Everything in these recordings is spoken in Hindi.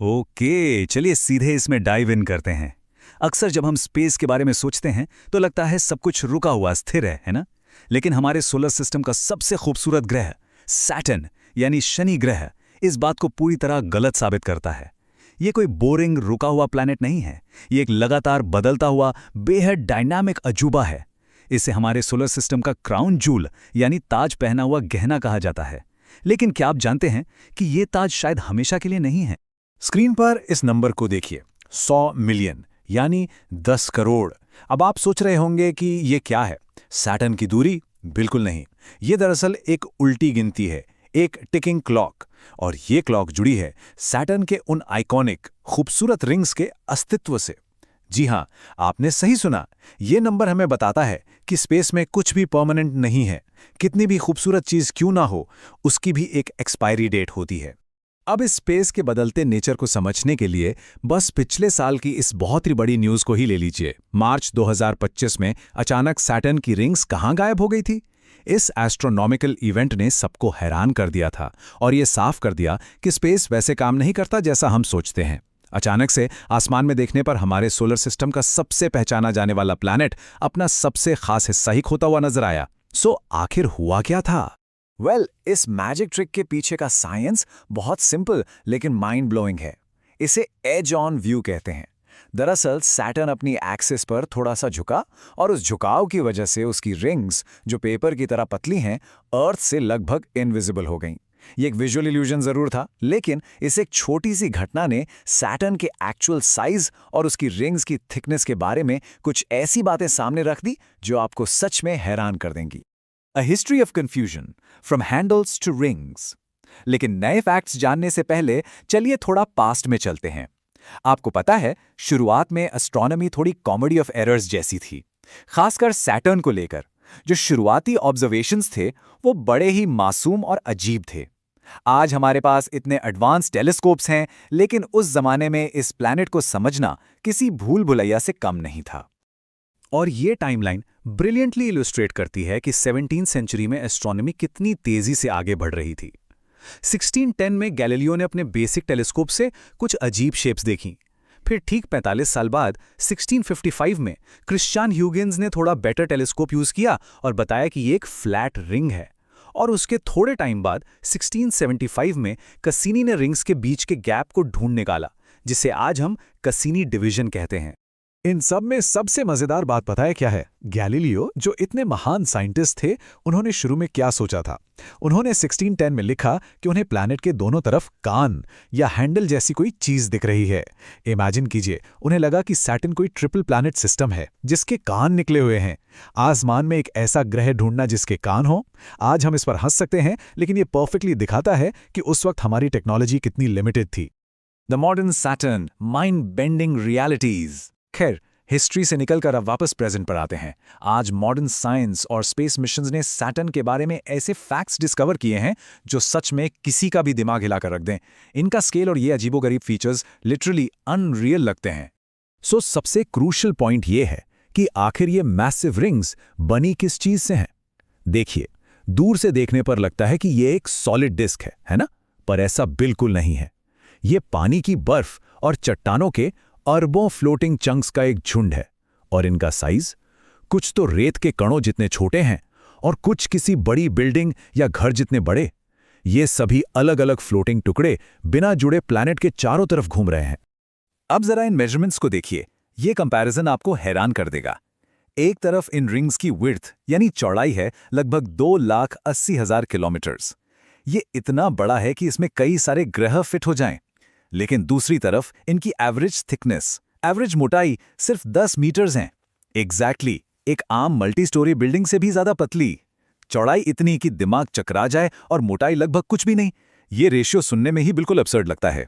ओके, चलिए सीधे इसमें डाइव इन करते हैं। अक्सर जब हम स्पेस के बारे में सोचते हैं तो लगता है सब कुछ रुका हुआ स्थिर है ना? लेकिन हमारे सोलर सिस्टम का सबसे खूबसूरत ग्रह सैटर्न यानी शनि ग्रह इस बात को पूरी तरह गलत साबित करता है। ये कोई बोरिंग रुका हुआ प्लैनेट नहीं है। ये एक लगातार बदलता हुआ बेहद डायनामिक अजूबा है। इसे हमारे सोलर सिस्टम का क्राउन जूल यानी ताज पहना हुआ गहना कहा जाता है। लेकिन क्या आप जानते हैं कि ये ताज शायद हमेशा के लिए नहीं है? स्क्रीन पर इस नंबर को देखिए, 100 मिलियन यानी 10 करोड़। अब आप सोच रहे होंगे कि ये क्या है? सैटर्न की दूरी? बिल्कुल नहीं। ये दरअसल एक उल्टी गिनती है, एक टिकिंग क्लॉक। और ये क्लॉक जुड़ी है सैटर्न के उन आइकॉनिक खूबसूरत रिंग्स के अस्तित्व से। जी हां, आपने सही सुना। ये नंबर हमें बताता है कि स्पेस में कुछ भी परमानेंट नहीं है। कितनी भी खूबसूरत चीज क्यों ना हो, उसकी भी एक एक्सपायरी डेट होती है। अब इस स्पेस के बदलते नेचर को समझने के लिए बस पिछले साल की इस बहुत ही बड़ी न्यूज़ को ही ले लीजिए। मार्च 2025 में अचानक सैटर्न की रिंग्स कहाँ गायब हो गई थी? इस एस्ट्रोनॉमिकल इवेंट ने सबको हैरान कर दिया था और ये साफ कर दिया कि स्पेस वैसे काम नहीं करता जैसा हम सोचते हैं। अचानक से आसमान में देखने पर हमारे सोलर सिस्टम का सबसे पहचाना जाने वाला प्लैनेट अपना सबसे खास हिस्सा ही खोता हुआ नजर आया। सो आखिर हुआ क्या था? इस मैजिक ट्रिक के पीछे का साइंस बहुत सिंपल लेकिन माइंड ब्लोइंग है। इसे एज ऑन व्यू कहते हैं। दरअसल सैटर्न अपनी एक्सिस पर थोड़ा सा झुका और उस झुकाव की वजह से उसकी रिंग्स, जो पेपर की तरह पतली हैं, अर्थ से लगभग इनविजिबल हो गईं। ये एक विजुअल इल्यूजन जरूर था, लेकिन इस एक छोटी सी घटना ने सैटर्न के एक्चुअल साइज और उसकी रिंग्स की थिकनेस के बारे में कुछ ऐसी बातें सामने रख दी जो आपको सच में हैरान कर देंगी। A history of confusion from handles to rings. लेकिन नए फैक्ट्स जानने से पहले चलिए थोड़ा पास्ट में चलते हैं। आपको पता है, शुरुआत में एस्ट्रोनॉमी थोड़ी कॉमेडी ऑफ एरर्स जैसी थी, खासकर सैटर्न को लेकर। जो शुरुआती ऑब्जर्वेशंस थे वो बड़े ही मासूम और अजीब थे। आज हमारे पास इतने एडवांस टेलीस्कोप्स हैं, लेकिन उस जमाने में इस प्लैनेट को समझना किसी भूल भुलैया से कम नहीं था। और ये टाइमलाइन ब्रिलियंटली इलस्ट्रेट करती है कि 17वीं सेंचुरी में एस्ट्रोनॉमी कितनी तेजी से आगे बढ़ रही थी। 1610 में गैलीलियो ने अपने बेसिक टेलीस्कोप से कुछ अजीब शेप्स देखीं। फिर ठीक 45 साल बाद 1655 में क्रिश्चियन ह्यूगिन्स ने थोड़ा बेटर टेलीस्कोप यूज किया और बताया कि ये एक फ्लैट रिंग है। और उसके थोड़े टाइम बाद 1675 में कसीनी ने रिंग्स के बीच के गैप को ढूंढ निकाला, जिसे आज हम कसीनी डिवीजन कहते हैं। इन सब में सबसे मजेदार बात पता है क्या है? गैलीलियो, जो इतने महान साइंटिस्ट थे, उन्होंने शुरू में क्या सोचा था? उन्होंने 1610 में लिखा कि उन्हें प्लैनेट के दोनों तरफ कान या हैंडल जैसी कोई चीज दिख रही है। इमेजिन कीजिए, उन्हें लगा कि सैटर्न कोई ट्रिपल प्लैनेट सिस्टम है जिसके कान निकले हुए हैं। आसमान में एक ऐसा ग्रह ढूंढना जिसके कान हो। आज हम इस पर हंस सकते हैं, लेकिन ये परफेक्टली दिखाता है कि उस वक्त हमारी टेक्नोलॉजी कितनी लिमिटेड थी। The modern Saturn, mind bending realities. खैर, हिस्ट्री से निकलकर अब वापस प्रेजेंट पर आते हैं। आज मॉडर्न साइंस और स्पेस मिशंस ने सैटर्न के बारे में ऐसे फैक्ट्स डिस्कवर किए हैं जो सच में किसी का भी दिमाग हिलाकर रख दें। इनका स्केल और ये अजीबोगरीब फीचर्स लिटरली अनरियल लगते हैं। सो सबसे क्रूशियल पॉइंट ये है कि आखिर ये मैसिव रिंग्स बनी किस चीज से हैं? देखिए, दूर से देखने पर लगता है कि ये एक सॉलिड डिस्क है ना? पर ऐसा बिल्कुल नहीं है। ये पानी की बर्फ और चट्टानों के अरबों फ्लोटिंग चंक्स का एक झुंड है। और इनका साइज कुछ तो रेत के कणों जितने छोटे हैं और कुछ किसी बड़ी बिल्डिंग या घर जितने बड़े। ये सभी अलग अलग फ्लोटिंग टुकड़े बिना जुड़े प्लैनेट के चारों तरफ घूम रहे हैं। अब जरा इन मेजरमेंट्स को देखिए। ये कंपैरिजन आपको हैरान कर देगा। एक तरफ इन रिंग्स की विड्थ यानी चौड़ाई है लगभग 2,80,000 किलोमीटर्स। ये इतना बड़ा है कि इसमें कई सारे ग्रह फिट हो जाएं। लेकिन दूसरी तरफ इनकी एवरेज थिकनेस, एवरेज मोटाई सिर्फ 10 मीटर्स हैं। एग्जैक्टली एक आम मल्टी स्टोरी बिल्डिंग से भी ज्यादा पतली। चौड़ाई इतनी कि दिमाग चकरा जाए और मोटाई लगभग कुछ भी नहीं। ये रेशियो सुनने में ही बिल्कुल अब्सर्ड लगता है।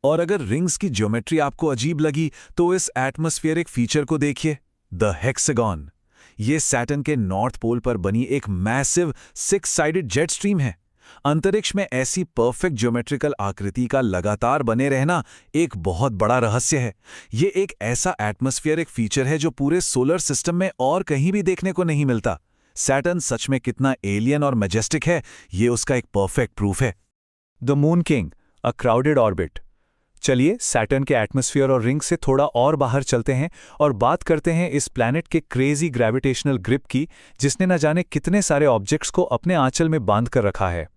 और अगर रिंग्स की ज्योमेट्री आपको अजीब लगी तो इस एटमॉस्फेरिक फीचर को देखिए, द हेक्सागन। ये सैटर्न के नॉर्थ पोल पर बनी एक मैसिव 6 साइडेड जेट स्ट्रीम है। अंतरिक्ष में ऐसी परफेक्ट ज्योमेट्रिकल आकृति का लगातार बने रहना एक बहुत बड़ा रहस्य है। ये एक ऐसा एटमॉस्फेरिक फीचर है जो पूरे सोलर सिस्टम में और कहीं भी देखने को नहीं मिलता। सैटर्न सच में कितना एलियन और मैजेस्टिक है, ये उसका एक परफेक्ट प्रूफ है। The moon king, a crowded orbit. चलिए सैटर्न के एटमॉस्फेयर और रिंग से थोड़ा और बाहर चलते हैं और बात करते हैं इस प्लैनेट के क्रेजी ग्रेविटेशनल ग्रिप की, जिसने न जाने कितने सारे ऑब्जेक्ट्स को अपने आंचल में बांध कर रखा है।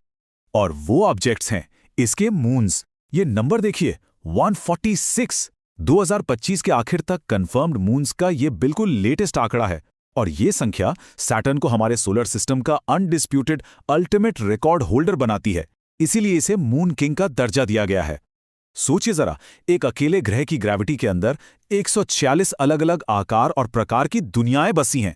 और वो ऑब्जेक्ट्स हैं इसके मून्स। ये नंबर देखिए, 146। 2025 के आखिर तक कंफर्म्ड मून्स का ये बिल्कुल लेटेस्ट आंकड़ा है, और ये संख्या सैटर्न को हमारे सोलर सिस्टम का अनडिस्प्यूटेड अल्टीमेट रिकॉर्ड होल्डर बनाती है। इसीलिए इसे मून किंग का दर्जा दिया गया है। सोचिए जरा, एक अकेले ग्रह की ग्रेविटी के अंदर 146 अलग अलग आकार और प्रकार की दुनियाएं बसी हैं।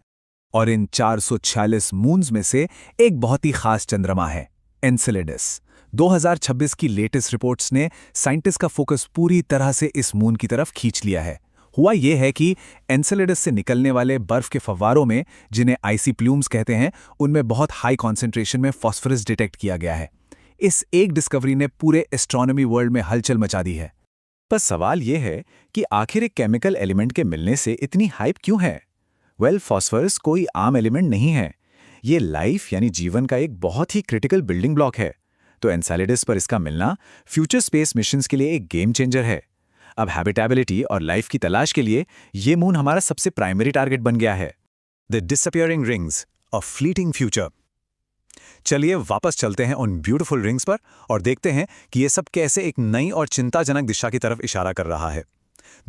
और इन 446 मून्स में से एक बहुत ही खास चंद्रमा है, एन्सेलेडस। 2026 की लेटेस्ट रिपोर्ट्स ने साइंटिस्ट का फोकस पूरी तरह से इस मून की तरफ खींच लिया है। हुआ यह है कि एन्सेलेडस से निकलने वाले बर्फ के फव्वारों में, जिन्हें आइसी प्लूम्स कहते हैं, उनमें बहुत हाई कॉन्सेंट्रेशन में फॉस्फोरस डिटेक्ट किया गया है। इस एक डिस्कवरी ने पूरे एस्ट्रोनॉमी वर्ल्ड में हलचल मचा दी है। पर सवाल यह है कि आखिर एक केमिकल एलिमेंट के मिलने से इतनी हाइप क्यों है? फॉस्फोरस कोई आम एलिमेंट नहीं है। ये लाइफ यानी जीवन का एक बहुत ही क्रिटिकल बिल्डिंग ब्लॉक है। तो एन्सेलेडस पर इसका मिलना फ्यूचर स्पेस मिशंस के लिए एक गेम चेंजर है। अब हैबिटेबिलिटी और लाइफ की तलाश के लिए ये मून हमारा सबसे प्राइमरी टारगेट बन गया है। The disappearing rings, a fleeting future. चलिए वापस चलते हैं उन ब्यूटीफुल रिंग्स पर और देखते हैं कि ये सब कैसे एक नई और चिंताजनक दिशा की तरफ इशारा कर रहा है।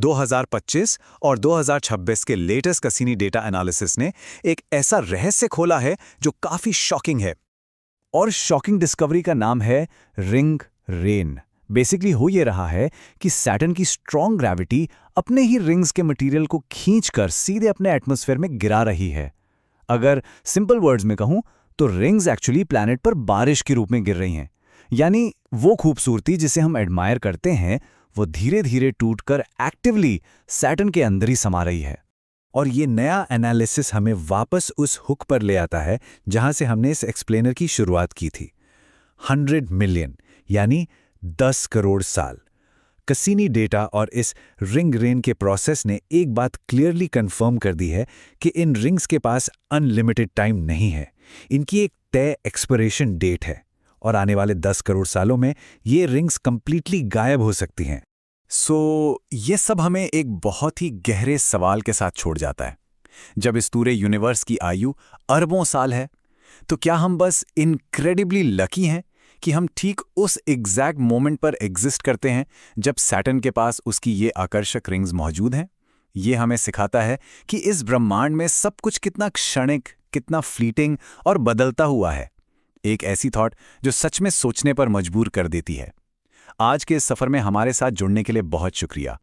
2025 और 2026 के लेटेस्ट कैसिनी डेटा एनालिसिस ने एक ऐसा रहस्य खोला है जो काफी शॉकिंग है। और शॉकिंग डिस्कवरी का नाम है रिंग रेन। बेसिकली हो ये रहा है कि सैटर्न की स्ट्रॉन्ग ग्रेविटी अपने ही रिंग्स के मटेरियल को खींचकर सीधे अपने एटमॉस्फेयर में गिरा रही है। अगर सिंपल वर्ड्स में कहूं तो रिंग्स एक्चुअली प्लैनेट पर बारिश के रूप में गिर रही हैं। यानी वो खूबसूरती जिसे हम एडमायर करते हैं, वो धीरे धीरे टूटकर एक्टिवली सैटर्न के अंदर ही समा रही है। और ये नया एनालिसिस हमें वापस उस हुक पर ले आता है जहां से हमने इस एक्सप्लेनर की शुरुआत की थी। 100 मिलियन यानी 10 करोड़ साल। कैसिनी डेटा और इस रिंग रेन के प्रोसेस ने एक बात क्लियरली कंफर्म कर दी है कि इन रिंग्स के पास अनलिमिटेड टाइम नहीं है। इनकी एक तय एक्सपायरेशन डेट है और आने वाले 10 करोड़ सालों में ये रिंग्स कंप्लीटली गायब हो सकती हैं। ये सब हमें एक बहुत ही गहरे सवाल के साथ छोड़ जाता है। जब इस पूरे यूनिवर्स की आयु अरबों साल है, तो क्या हम बस इनक्रेडिबली लकी हैं कि हम ठीक उस एग्जैक्ट मोमेंट पर एग्जिस्ट करते हैं जब सैटर्न के पास उसकी ये आकर्षक रिंग्स मौजूद हैं? ये हमें सिखाता है कि इस ब्रह्मांड में सब कुछ कितना क्षणिक, कितना फ्लीटिंग और बदलता हुआ है। एक ऐसी थॉट जो सच में सोचने पर मजबूर कर देती है। आज के इस सफर में हमारे साथ जुड़ने के लिए बहुत शुक्रिया।